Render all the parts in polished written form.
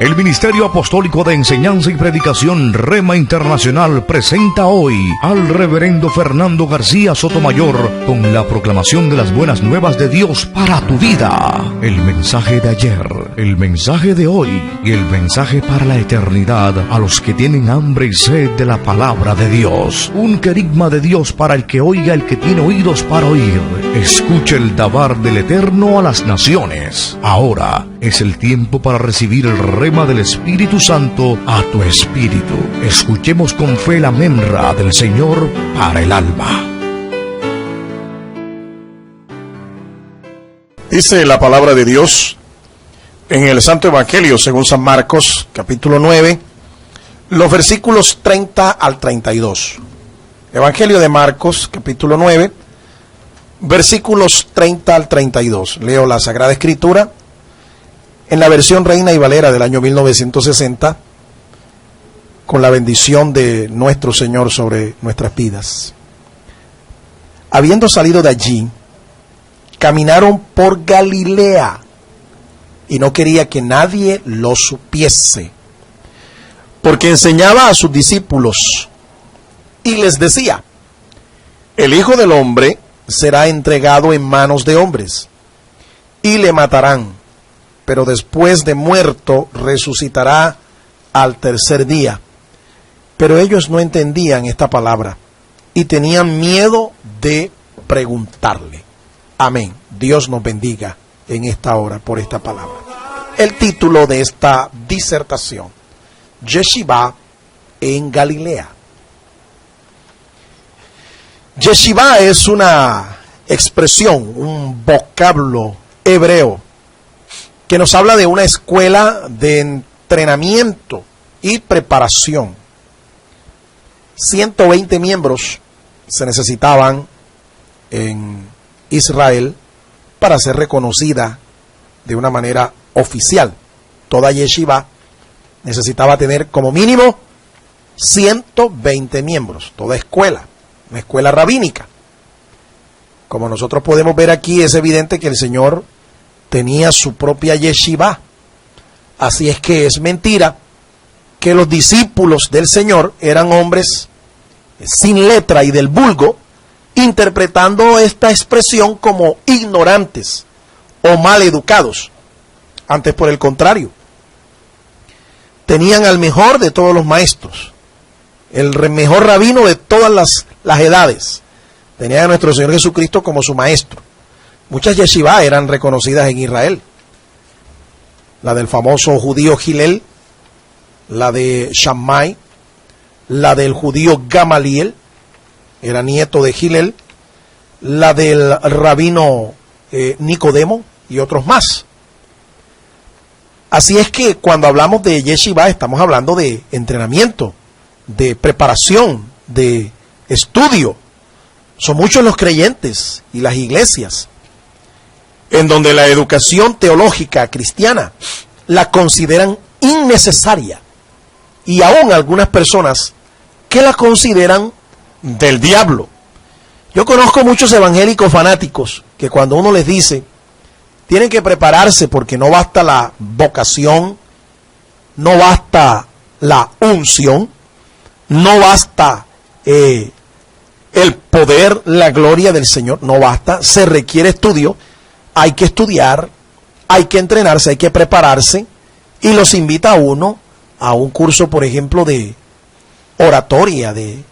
El Ministerio Apostólico de Enseñanza y Predicación Rema Internacional presenta hoy al Reverendo Fernando García Sotomayor con la proclamación de las buenas nuevas de Dios para tu vida. El mensaje de ayer, el mensaje de hoy y el mensaje para la eternidad a los que tienen hambre y sed de la palabra de Dios. Un querigma de Dios para el que oiga, el que tiene oídos para oír. Escuche el dabar del Eterno a las naciones. Ahora es el tiempo para recibir el rema del Espíritu Santo a tu espíritu. Escuchemos con fe la memra del Señor para el alma. Dice la palabra de Dios en el Santo Evangelio según San Marcos, capítulo 9, los versículos 30 al 32. Evangelio de Marcos, capítulo 9, versículos 30 al 32. Leo la Sagrada Escritura en la versión Reina y Valera del año 1960, con la bendición de nuestro Señor sobre nuestras vidas. Habiendo salido de allí, caminaron por Galilea, y no quería que nadie lo supiese, porque enseñaba a sus discípulos, y les decía: el Hijo del Hombre será entregado en manos de hombres, y le matarán, pero después de muerto resucitará al tercer día. Pero ellos no entendían esta palabra y tenían miedo de preguntarle. Amén. Dios nos bendiga en esta hora por esta palabra. El título de esta disertación: Yeshivá en Galilea. Yeshivá es una expresión, un vocablo hebreo que nos habla de una escuela de entrenamiento y preparación. 120 miembros se necesitaban en Israel para ser reconocida de una manera oficial. Toda yeshiva necesitaba tener como mínimo 120 miembros, toda escuela, una escuela rabínica. Como nosotros podemos ver aquí, es evidente que el Señor tenía su propia yeshiva. Así es que es mentira que los discípulos del Señor eran hombres sin letra y del vulgo, interpretando esta expresión como ignorantes o mal educados. Antes, por el contrario, tenían al mejor de todos los maestros, el mejor rabino de todas las edades. Tenían a nuestro Señor Jesucristo como su maestro. Muchas yeshivá eran reconocidas en Israel. La del famoso judío Hillel, la de Shammai, la del judío Gamaliel, era nieto de Hillel, la del rabino Nicodemo y otros más. Así es que cuando hablamos de yeshivá estamos hablando de entrenamiento, de preparación, de estudio. Son muchos los creyentes y las iglesias en donde la educación teológica cristiana la consideran innecesaria, y aún algunas personas que la consideran del diablo. Yo conozco muchos evangélicos fanáticos que cuando uno les dice tienen que prepararse porque no basta la vocación, no basta la unción, no basta el poder, la gloria del Señor, no basta, se requiere estudio. Hay que estudiar, hay que entrenarse, hay que prepararse, y los invita a uno a un curso, por ejemplo, de oratoria, de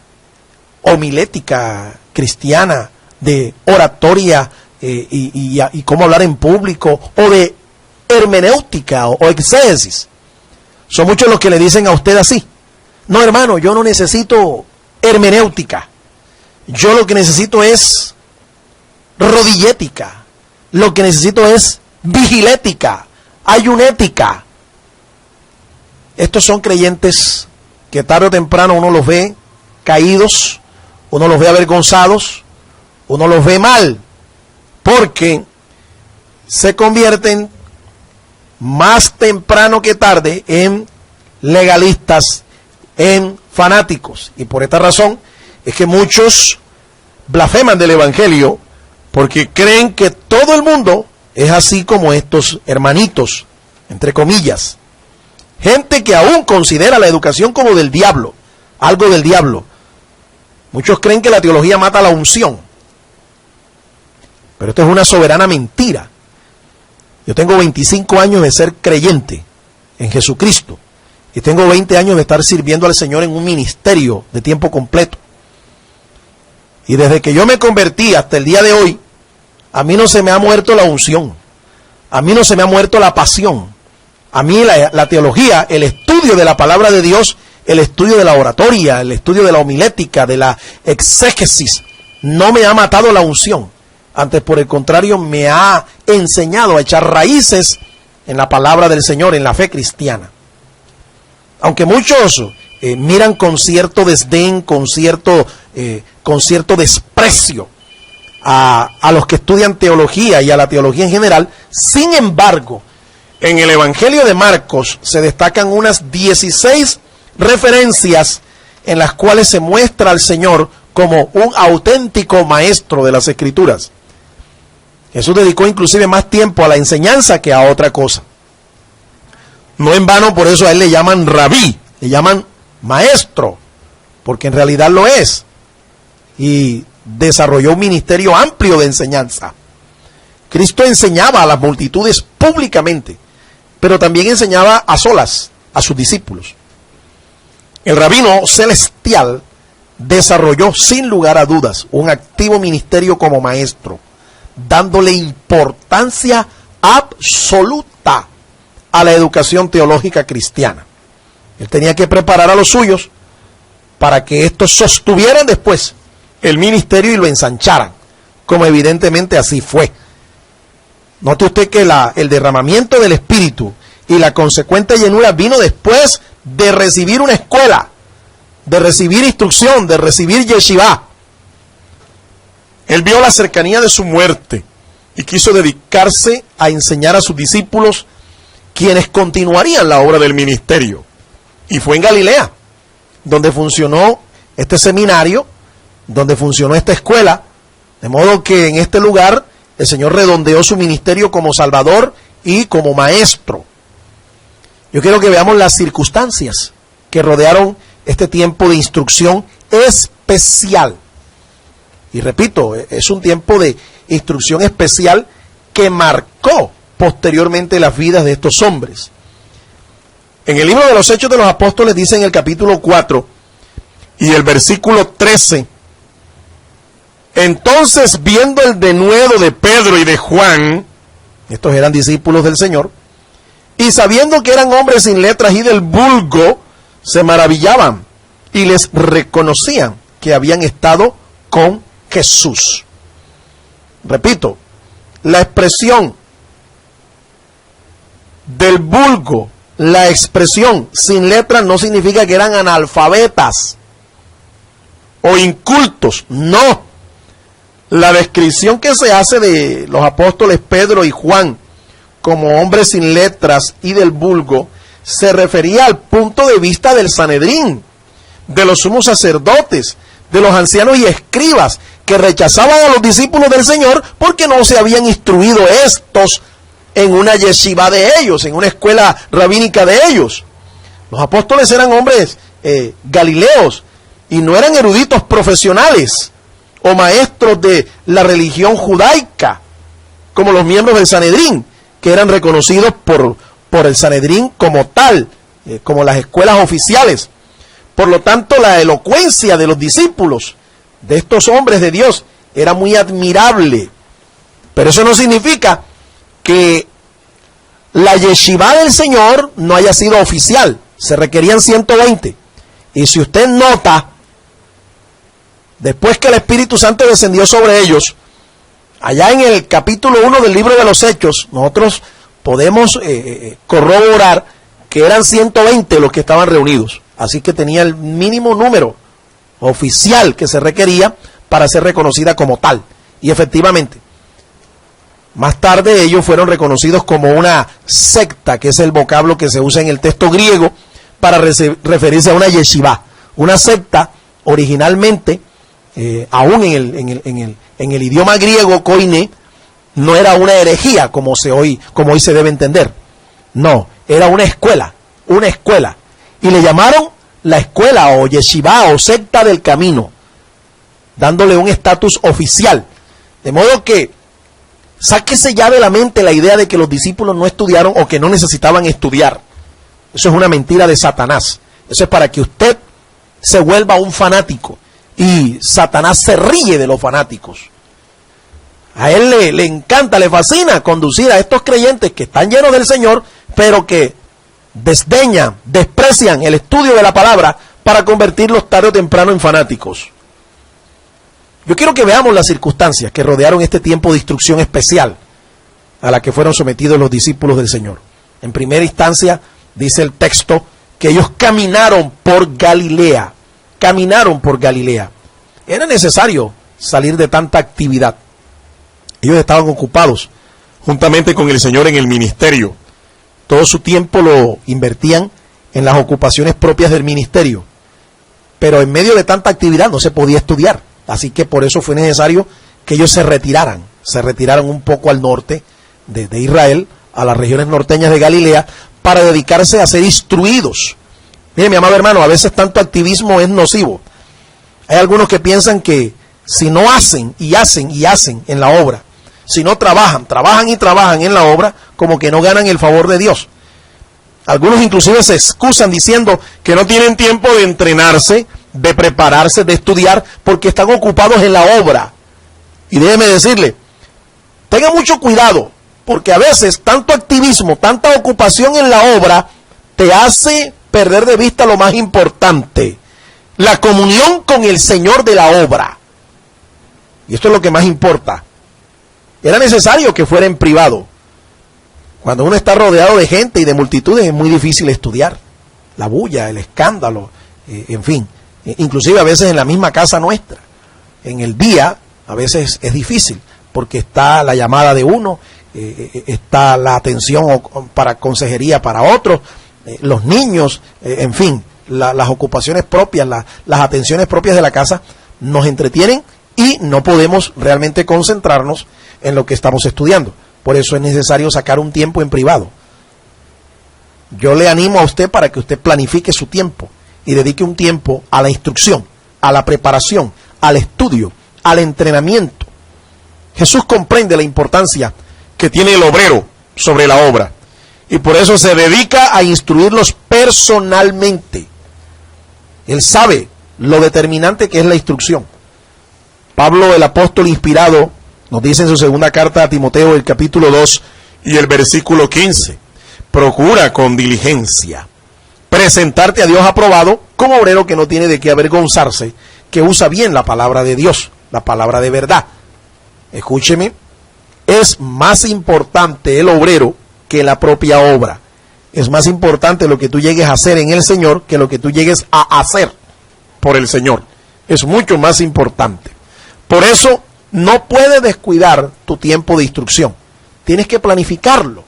homilética cristiana, de oratoria y cómo hablar en público, o de hermenéutica o exégesis. Son muchos los que le dicen a usted así: no, hermano, yo no necesito hermenéutica, yo lo que necesito es rodillética. Lo que necesito es vigilética, ayunética. Estos son creyentes que tarde o temprano uno los ve caídos, uno los ve avergonzados, uno los ve mal, porque se convierten más temprano que tarde en legalistas, en fanáticos. Y por esta razón es que muchos blasfeman del Evangelio, porque creen que todo el mundo es así como estos hermanitos, entre comillas, Gente que aún considera la educación como del diablo, algo del diablo. Muchos creen que la teología mata la unción, pero esto es una soberana mentira. Yo tengo 25 años de ser creyente en Jesucristo y tengo 20 años de estar sirviendo al Señor en un ministerio de tiempo completo. Y desde que yo me convertí hasta el día de hoy, a mí no se me ha muerto la unción, a mí no se me ha muerto la pasión. A mí la teología, el estudio de la palabra de Dios, el estudio de la oratoria, el estudio de la homilética, de la exégesis, no me ha matado la unción. Antes, por el contrario, me ha enseñado a echar raíces en la palabra del Señor, en la fe cristiana. Aunque muchos miran con cierto desdén, con cierto desprecio a los que estudian teología y a la teología en general, sin embargo, en el Evangelio de Marcos se destacan unas 16 referencias en las cuales se muestra al Señor como un auténtico maestro de las Escrituras. Jesús dedicó inclusive más tiempo a la enseñanza que a otra cosa. No en vano, por eso a él le llaman rabí, le llaman maestro, porque en realidad lo es. Y desarrolló un ministerio amplio de enseñanza. Cristo enseñaba a las multitudes públicamente, pero también enseñaba a solas a sus discípulos. El rabino celestial desarrolló sin lugar a dudas un activo ministerio como maestro, dándole importancia absoluta a la educación teológica cristiana. Él tenía que preparar a los suyos para que estos sostuvieran después el ministerio y lo ensancharan, como evidentemente así fue. Note usted que el derramamiento del Espíritu y la consecuente llenura vino después de recibir una escuela, de recibir instrucción, de recibir yeshivá. Él vio la cercanía de su muerte y quiso dedicarse a enseñar a sus discípulos, quienes continuarían la obra del ministerio. Y fue en Galilea, donde funcionó este seminario, donde funcionó esta escuela, de modo que en este lugar el Señor redondeó su ministerio como Salvador y como Maestro. Yo quiero que veamos las circunstancias que rodearon este tiempo de instrucción especial. Y repito, es un tiempo de instrucción especial que marcó posteriormente las vidas de estos hombres. En el libro de los Hechos de los Apóstoles dice en el capítulo 4 y el versículo 13: entonces, viendo el denuedo de Pedro y de Juan, estos eran discípulos del Señor, y sabiendo que eran hombres sin letras y del vulgo, se maravillaban y les reconocían que habían estado con Jesús. Repito, la expresión del vulgo, la expresión sin letras no significa que eran analfabetas o incultos, no. La descripción que se hace de los apóstoles Pedro y Juan como hombres sin letras y del vulgo se refería al punto de vista del Sanedrín, de los sumos sacerdotes, de los ancianos y escribas, que rechazaban a los discípulos del Señor porque no se habían instruido estos en una yeshiva de ellos, en una escuela rabínica de ellos. Los apóstoles eran hombres galileos y no eran eruditos profesionales o maestros de la religión judaica, como los miembros del Sanedrín, que eran reconocidos por el Sanedrín como tal, como las escuelas oficiales. Por lo tanto, la elocuencia de los discípulos, de estos hombres de Dios, era muy admirable. Pero eso no significa que la yeshivá del Señor no haya sido oficial. Se requerían 120. Y si usted nota, después que el Espíritu Santo descendió sobre ellos, allá en el capítulo 1 del libro de los Hechos, nosotros podemos corroborar que eran 120 los que estaban reunidos. Así que tenía el mínimo número oficial que se requería para ser reconocida como tal. Y efectivamente, más tarde ellos fueron reconocidos como una secta, que es el vocablo que se usa en el texto griego para referirse a una yeshivá. Una secta originalmente, aún en el idioma griego, koine, no era una herejía como hoy se debe entender. No, era una escuela, una escuela y le llamaron la escuela o yeshivá o secta del camino, dándole un estatus oficial. De modo que sáquese ya de la mente la idea de que los discípulos no estudiaron o que no necesitaban estudiar. Eso es una mentira de Satanás. Eso es para que usted se vuelva un fanático. Y Satanás se ríe de los fanáticos. A él le encanta, le fascina conducir a estos creyentes que están llenos del Señor, pero que desdeñan, desprecian el estudio de la palabra para convertirlos tarde o temprano en fanáticos. Yo quiero que veamos las circunstancias que rodearon este tiempo de instrucción especial a la que fueron sometidos los discípulos del Señor. En primera instancia, dice el texto, que ellos caminaron por Galilea. Caminaron por Galilea. Era necesario salir de tanta actividad. Ellos estaban ocupados juntamente con el Señor en el ministerio. Todo su tiempo lo invertían en las ocupaciones propias del ministerio. Pero en medio de tanta actividad no se podía estudiar. Así que por eso fue necesario que ellos se retiraran un poco al norte de Israel, a las regiones norteñas de Galilea, para dedicarse a ser instruidos. Mire, mi amado hermano, a veces tanto activismo es nocivo. Hay algunos que piensan que si no hacen y hacen y hacen en la obra, si no trabajan y trabajan en la obra, como que no ganan el favor de Dios. Algunos inclusive se excusan diciendo que no tienen tiempo de entrenarse, de prepararse, de estudiar, porque están ocupados en la obra. Y déjeme decirle, tenga mucho cuidado, porque a veces tanto activismo, tanta ocupación en la obra, te hace perder de vista lo más importante, la comunión con el Señor de la obra. Y esto es lo que más importa. Era necesario que fuera en privado. Cuando uno está rodeado de gente y de multitudes es muy difícil estudiar. La bulla, el escándalo, en fin. Inclusive a veces en la misma casa nuestra. En el día a veces es difícil porque está la llamada de uno, está la atención para consejería para otros, los niños, en fin, las ocupaciones propias, las atenciones propias de la casa nos entretienen y no podemos realmente concentrarnos en lo que estamos estudiando. Por eso es necesario sacar un tiempo en privado. Yo le animo a usted para que usted planifique su tiempo y dedique un tiempo a la instrucción, a la preparación, al estudio, al entrenamiento. Jesús comprende la importancia que tiene el obrero sobre la obra y por eso se dedica a instruirlos personalmente. Él sabe lo determinante que es la instrucción. Pablo, el apóstol inspirado, nos dice en su segunda carta a Timoteo, el capítulo 2 y el versículo 15, procura con diligencia presentarte a Dios aprobado como obrero que no tiene de qué avergonzarse, que usa bien la palabra de Dios, la palabra de verdad. Escúcheme, es más importante el obrero que la propia obra. Es más importante lo que tú llegues a hacer en el Señor que lo que tú llegues a hacer por el Señor. Es mucho más importante. Por eso no puedes descuidar tu tiempo de instrucción. Tienes que planificarlo.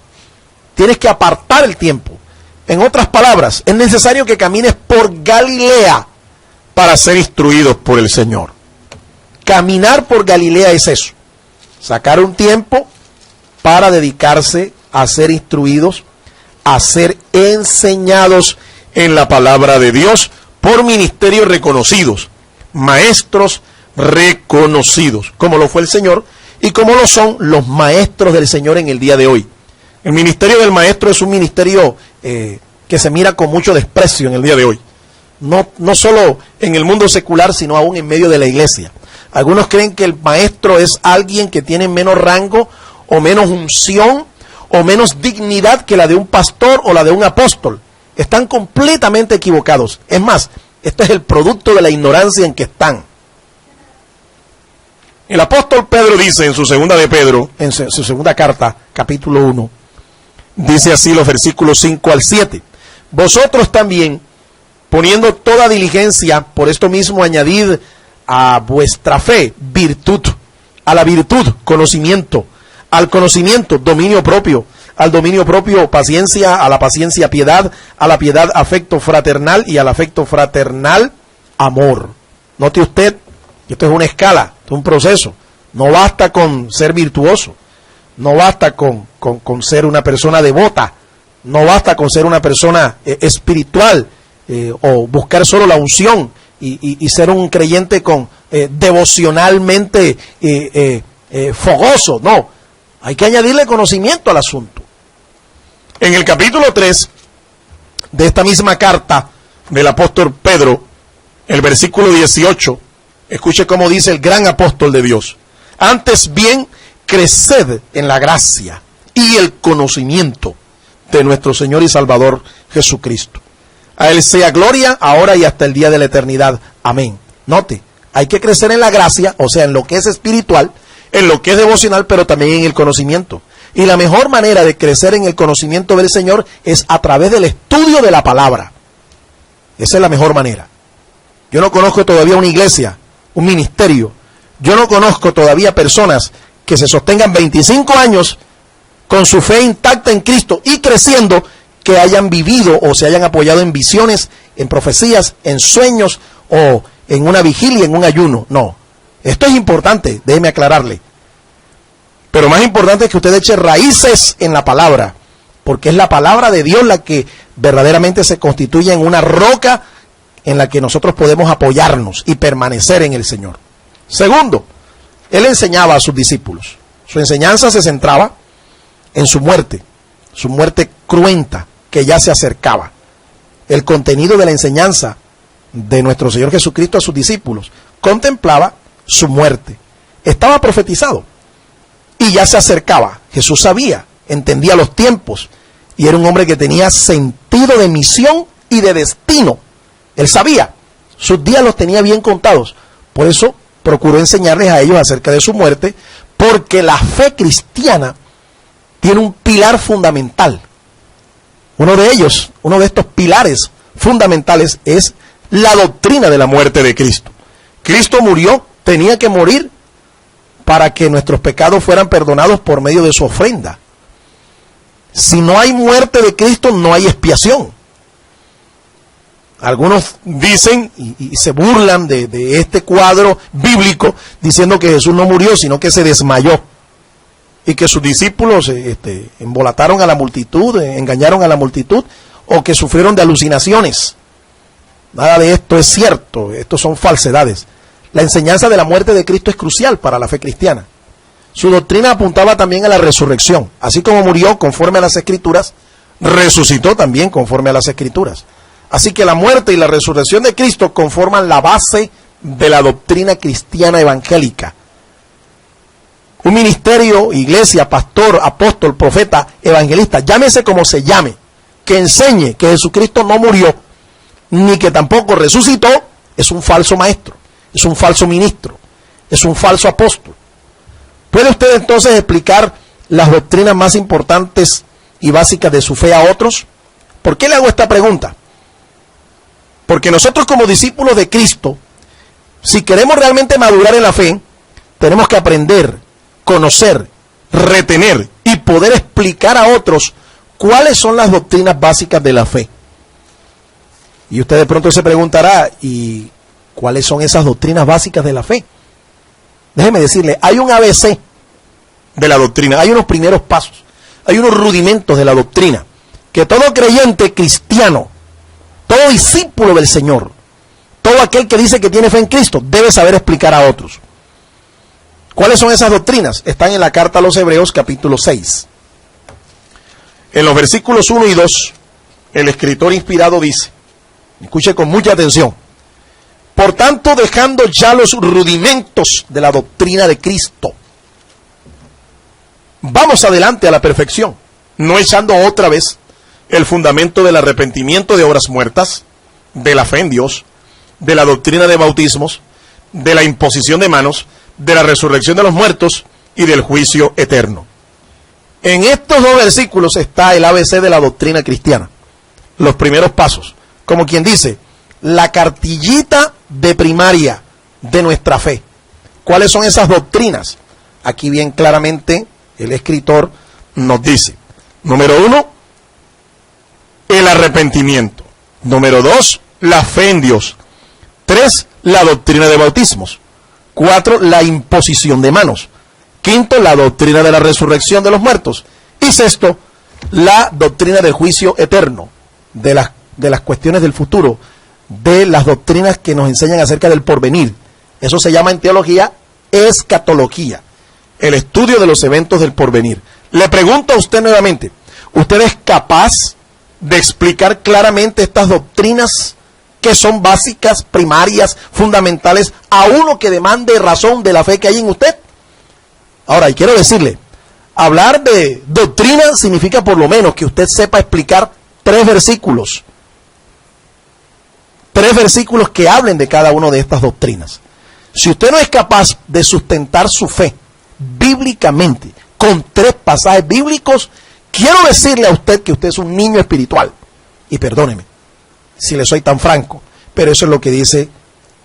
Tienes que apartar el tiempo. En otras palabras, es necesario que camines por Galilea para ser instruidos por el Señor. Caminar por Galilea es eso. Sacar un tiempo para dedicarse a ser instruidos, a ser enseñados en la palabra de Dios por ministerios reconocidos, maestros reconocidos, como lo fue el Señor y como lo son los maestros del Señor en el día de hoy. El ministerio del maestro es un ministerio que se mira con mucho desprecio en el día de hoy. No solo en el mundo secular, sino aún en medio de la iglesia. Algunos creen que el maestro es alguien que tiene menos rango o menos unción o menos dignidad que la de un pastor o la de un apóstol. Están completamente equivocados. Es más, este es el producto de la ignorancia en que están. El apóstol Pedro dice en su segunda de Pedro, en su segunda carta, capítulo 1, dice así los versículos 5 al 7. Vosotros también, poniendo toda diligencia, por esto mismo añadid a vuestra fe virtud, a la virtud conocimiento, al conocimiento dominio propio, al dominio propio paciencia, a la paciencia piedad, a la piedad afecto fraternal y al afecto fraternal amor. Note usted, esto es una escala, esto es un proceso. No basta con ser virtuoso, no basta con ser una persona devota, No basta con ser una persona espiritual o buscar solo la unción y ser un creyente con devocionalmente fogoso. No, hay que añadirle conocimiento al asunto. En el capítulo 3 de esta misma carta del apóstol Pedro, el versículo 18, escuche cómo dice el gran apóstol de Dios: antes bien, creced en la gracia y el conocimiento de nuestro Señor y Salvador Jesucristo. A Él sea gloria ahora y hasta el día de la eternidad. Amén. Note, hay que crecer en la gracia, o sea, en lo que es espiritual, en lo que es devocional, pero también en el conocimiento. Y la mejor manera de crecer en el conocimiento del Señor es a través del estudio de la palabra. Esa es la mejor manera. Yo no conozco todavía una iglesia, un ministerio. Yo no conozco todavía personas que se sostengan 25 años con su fe intacta en Cristo y creciendo, que hayan vivido o se hayan apoyado en visiones, en profecías, en sueños o en una vigilia, en un ayuno. No, esto es importante, déjeme aclararle. Pero más importante es que usted eche raíces en la palabra, porque es la palabra de Dios la que verdaderamente se constituye en una roca en la que nosotros podemos apoyarnos y permanecer en el Señor. Segundo, Él enseñaba a sus discípulos. Su enseñanza se centraba en su muerte cruenta que ya se acercaba. El contenido de la enseñanza de nuestro Señor Jesucristo a sus discípulos contemplaba su muerte. Estaba profetizado y ya se acercaba. Jesús sabía, entendía los tiempos y era un hombre que tenía sentido de misión y de destino. Él sabía, sus días los tenía bien contados. Por eso procuró enseñarles a ellos acerca de su muerte, porque la fe cristiana tiene un pilar fundamental. Uno de ellos, uno de estos pilares fundamentales es la doctrina de la muerte de Cristo. Cristo murió, tenía que morir para que nuestros pecados fueran perdonados por medio de su ofrenda. Si no hay muerte de Cristo, no hay expiación. Algunos dicen y se burlan de este cuadro bíblico diciendo que Jesús no murió, sino que se desmayó. Y que sus discípulos embolataron a la multitud, engañaron a la multitud, o que sufrieron de alucinaciones. Nada de esto es cierto, estos son falsedades. La enseñanza de la muerte de Cristo es crucial para la fe cristiana. Su doctrina apuntaba también a la resurrección. Así como murió conforme a las Escrituras, resucitó también conforme a las Escrituras. Así que la muerte y la resurrección de Cristo conforman la base de la doctrina cristiana evangélica. Un ministerio, iglesia, pastor, apóstol, profeta, evangelista, llámese como se llame, que enseñe que Jesucristo no murió, ni que tampoco resucitó, es un falso maestro, es un falso ministro, es un falso apóstol. ¿Puede usted entonces explicar las doctrinas más importantes y básicas de su fe a otros? ¿Por qué le hago esta pregunta? Porque nosotros como discípulos de Cristo, si queremos realmente madurar en la fe, tenemos que aprender, conocer, retener y poder explicar a otros cuáles son las doctrinas básicas de la fe. Y usted de pronto se preguntará, ¿y cuáles son esas doctrinas básicas de la fe? Déjeme decirle, hay un ABC de la doctrina, hay unos primeros pasos, hay unos rudimentos de la doctrina, que todo creyente cristiano, todo discípulo del Señor, todo aquel que dice que tiene fe en Cristo, debe saber explicar a otros. ¿Cuáles son esas doctrinas? Están en la carta a los Hebreos capítulo 6. En los versículos 1 y 2, el escritor inspirado dice, escuche con mucha atención: por tanto, dejando ya los rudimentos de la doctrina de Cristo, vamos adelante a la perfección, no echando otra vez el fundamento del arrepentimiento de obras muertas, de la fe en Dios, de la doctrina de bautismos, de la imposición de manos, de la resurrección de los muertos y del juicio eterno. En estos dos versículos está el ABC de la doctrina cristiana, los primeros pasos, como quien dice, la cartillita de primaria de nuestra fe. ¿Cuáles son esas doctrinas? Aquí bien claramente el escritor nos dice: número 1, el arrepentimiento. Número 2, la fe en Dios. 3, la doctrina de bautismos. 4, la imposición de manos. 5, la doctrina de la resurrección de los muertos. Y 6, la doctrina del juicio eterno, de las cuestiones del futuro, de las doctrinas que nos enseñan acerca del porvenir. Eso se llama en teología escatología, el estudio de los eventos del porvenir. Le pregunto a usted nuevamente, ¿usted es capaz de explicar claramente estas doctrinas que son básicas, primarias, fundamentales, a uno que demande razón de la fe que hay en usted? Ahora, y quiero decirle, hablar de doctrina significa por lo menos que usted sepa explicar 3 versículos. 3 versículos que hablen de cada una de estas doctrinas. Si usted no es capaz de sustentar su fe bíblicamente con 3 pasajes bíblicos, quiero decirle a usted que usted es un niño espiritual. Y perdóneme si le soy tan franco, pero eso es lo que dice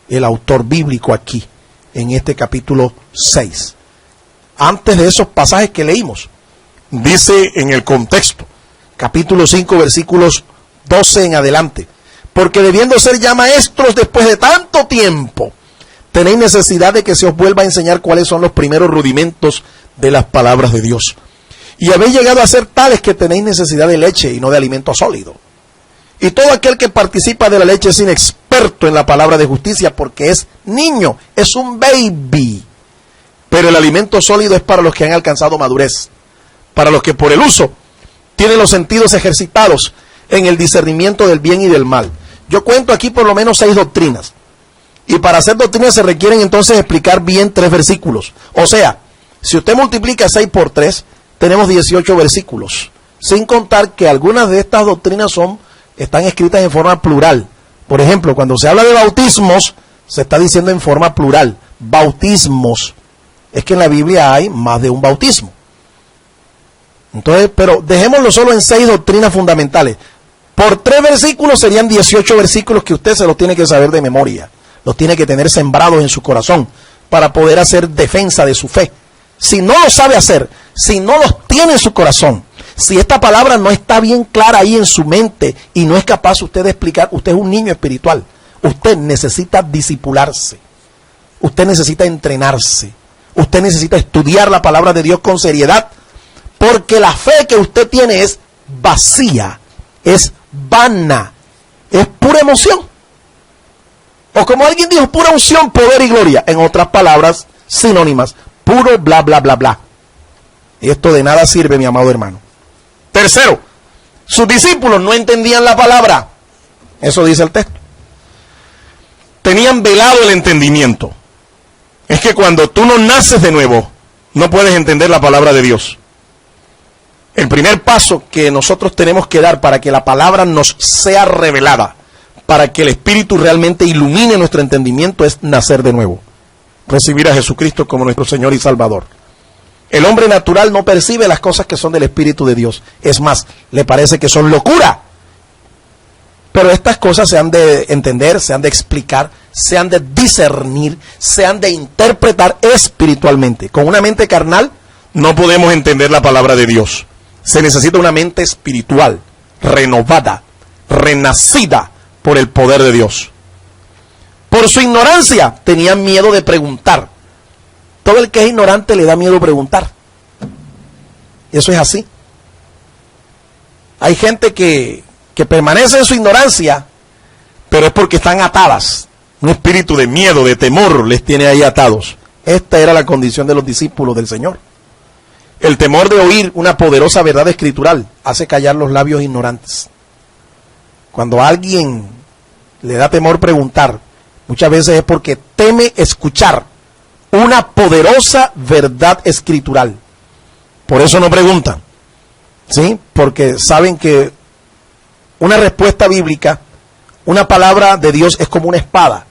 el autor bíblico aquí, en este capítulo 6. Antes de esos pasajes que leímos, dice en el contexto, capítulo 5, versículos 12 en adelante: porque debiendo ser ya maestros después de tanto tiempo, tenéis necesidad de que se os vuelva a enseñar cuáles son los primeros rudimentos de las palabras de Dios. Y habéis llegado a ser tales que tenéis necesidad de leche y no de alimento sólido. Y todo aquel que participa de la leche es inexperto en la palabra de justicia, porque es niño, es un baby. Pero el alimento sólido es para los que han alcanzado madurez, para los que por el uso tienen los sentidos ejercitados en el discernimiento del bien y del mal. Yo cuento aquí por lo menos 6 doctrinas. Y para hacer doctrinas se requieren entonces explicar bien 3 versículos. O sea, si usted multiplica 6 por 3, tenemos 18 versículos. Sin contar que algunas de estas doctrinas están escritas en forma plural. Por ejemplo, cuando se habla de bautismos, se está diciendo en forma plural. Bautismos. Es que en la Biblia hay más de un bautismo. Entonces, pero dejémoslo solo en 6 doctrinas fundamentales. Por 3 versículos serían 18 versículos que usted se los tiene que saber de memoria. Los tiene que tener sembrados en su corazón para poder hacer defensa de su fe. Si no lo sabe hacer, si no los tiene en su corazón, si esta palabra no está bien clara ahí en su mente y no es capaz usted de explicar, usted es un niño espiritual. Usted necesita discipularse. Usted necesita entrenarse. Usted necesita estudiar la palabra de Dios con seriedad, porque la fe que usted tiene es vacía, es vana, es pura emoción. O como alguien dijo, pura unción, poder y gloria. En otras palabras, sinónimas, puro bla, bla, bla, bla. Y esto de nada sirve, mi amado hermano. Tercero, sus discípulos no entendían la palabra. Eso dice el texto. Tenían velado el entendimiento. Es que cuando tú no naces de nuevo, no puedes entender la palabra de Dios. El primer paso que nosotros tenemos que dar para que la palabra nos sea revelada, para que el Espíritu realmente ilumine nuestro entendimiento, es nacer de nuevo. Recibir a Jesucristo como nuestro Señor y Salvador. El hombre natural no percibe las cosas que son del Espíritu de Dios. Es más, le parece que son locura. Pero estas cosas se han de entender, se han de explicar, se han de discernir, se han de interpretar espiritualmente. Con una mente carnal no podemos entender la palabra de Dios. Se necesita una mente espiritual, renovada, renacida por el poder de Dios. Por su ignorancia tenían miedo de preguntar. Todo el que es ignorante le da miedo preguntar. Eso es así. Hay gente que permanece en su ignorancia, pero es porque están atadas. Un espíritu de miedo, de temor les tiene ahí atados. Esta era la condición de los discípulos del Señor. El temor de oír una poderosa verdad escritural hace callar los labios ignorantes. Cuando a alguien le da temor preguntar, muchas veces es porque teme escuchar una poderosa verdad escritural. Por eso no preguntan, ¿sí? Porque saben que una respuesta bíblica, una palabra de Dios es como una espada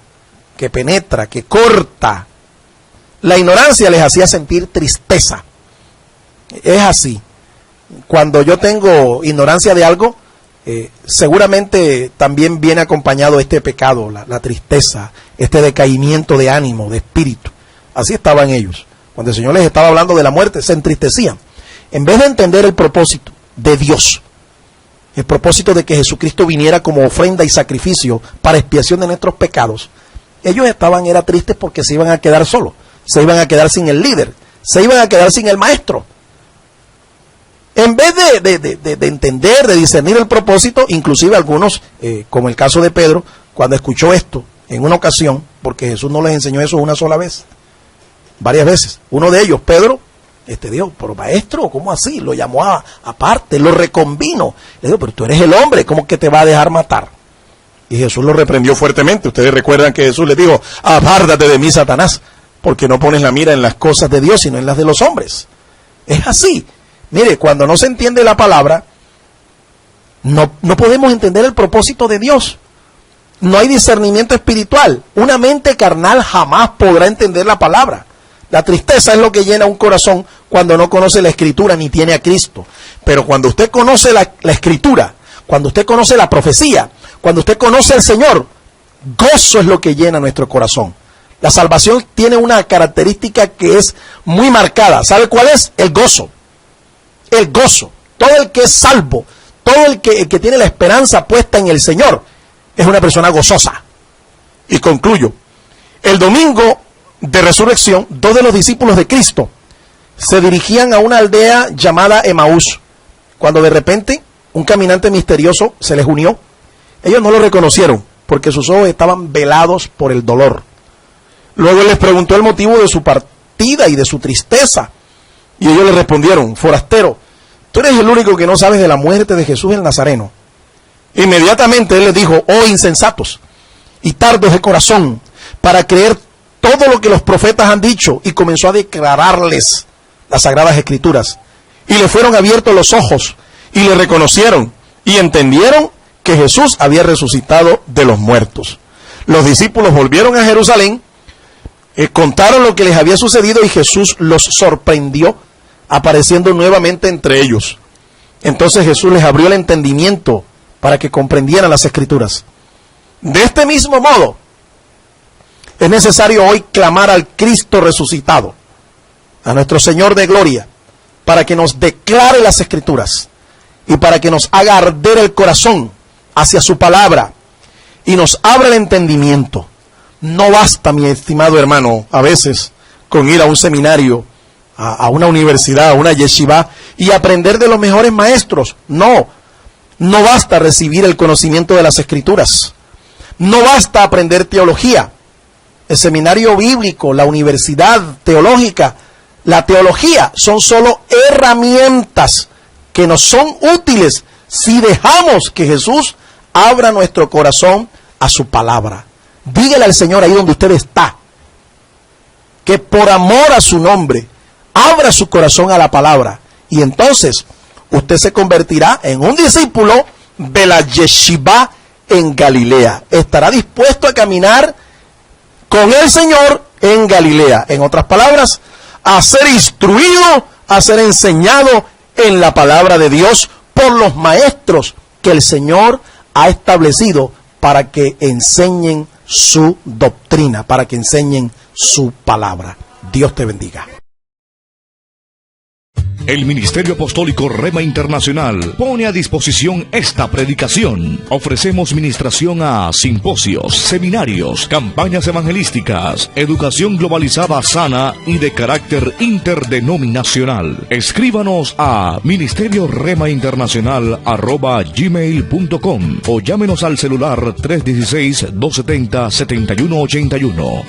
que penetra, que corta. La ignorancia les hacía sentir tristeza. Es así. Cuando yo tengo ignorancia de algo, seguramente también viene acompañado este pecado, la tristeza, este decaimiento de ánimo, de espíritu. Así estaban ellos. Cuando el Señor les estaba hablando de la muerte, se entristecían. En vez de entender el propósito de Dios, el propósito de que Jesucristo viniera como ofrenda y sacrificio para expiación de nuestros pecados, ellos era tristes porque se iban a quedar solos, se iban a quedar sin el líder, se iban a quedar sin el maestro. En vez de entender, de discernir el propósito, inclusive algunos, como el caso de Pedro, cuando escuchó esto en una ocasión, porque Jesús no les enseñó eso una sola vez, varias veces. Uno de ellos, Pedro, dijo, pero maestro, ¿cómo así? Lo llamó aparte, lo reconvino. Le dijo, pero tú eres el hombre, ¿cómo que te va a dejar matar? Y Jesús lo reprendió fuertemente. Ustedes recuerdan que Jesús le dijo, apártate de mí, Satanás, porque no pones la mira en las cosas de Dios, sino en las de los hombres. Es así. Mire, cuando no se entiende la palabra, no podemos entender el propósito de Dios. No hay discernimiento espiritual. Una mente carnal jamás podrá entender la palabra. La tristeza es lo que llena un corazón cuando no conoce la Escritura ni tiene a Cristo. Pero cuando usted conoce la Escritura, cuando usted conoce la profecía, cuando usted conoce al Señor, gozo es lo que llena nuestro corazón. La salvación tiene una característica que es muy marcada. ¿Sabe cuál es? El gozo. El gozo. Todo el que es salvo, todo el que tiene la esperanza puesta en el Señor, es una persona gozosa. Y concluyo. El domingo de resurrección, 2 de los discípulos de Cristo se dirigían a una aldea llamada Emaús, cuando de repente un caminante misterioso se les unió. Ellos no lo reconocieron, porque sus ojos estaban velados por el dolor. Luego él les preguntó el motivo de su partida y de su tristeza, y ellos le respondieron, forastero, tú eres el único que no sabes de la muerte de Jesús el Nazareno. Inmediatamente él les dijo, oh insensatos y tardos de corazón, para creer todo lo que los profetas han dicho, y comenzó a declararles las Sagradas Escrituras. Y le fueron abiertos los ojos, y le reconocieron, y entendieron que Jesús había resucitado de los muertos. Los discípulos volvieron a Jerusalén, contaron lo que les había sucedido, y Jesús los sorprendió, apareciendo nuevamente entre ellos. Entonces Jesús les abrió el entendimiento para que comprendieran las Escrituras. De este mismo modo, es necesario hoy clamar al Cristo resucitado, a nuestro Señor de gloria, para que nos declare las Escrituras y para que nos haga arder el corazón hacia su palabra y nos abra el entendimiento. No basta, mi estimado hermano, a veces con ir a un seminario, a una universidad, a una yeshiva y aprender de los mejores maestros. No basta recibir el conocimiento de las Escrituras. No basta aprender teología. El seminario bíblico, la universidad teológica, la teología son solo herramientas que nos son útiles si dejamos que Jesús abra nuestro corazón a su palabra. Dígale al Señor ahí donde usted está, que por amor a su nombre, abra su corazón a la palabra. Y entonces usted se convertirá en un discípulo de la yeshiva en Galilea. Estará dispuesto a caminar con el Señor en Galilea. En otras palabras, a ser instruido, a ser enseñado en la palabra de Dios por los maestros que el Señor ha establecido para que enseñen su doctrina, para que enseñen su palabra. Dios te bendiga. El Ministerio Apostólico Rema Internacional pone a disposición esta predicación. Ofrecemos ministración a simposios, seminarios, campañas evangelísticas, educación globalizada sana y de carácter interdenominacional. Escríbanos a ministerioremainternacional@gmail.com o llámenos al celular 316-270-7181.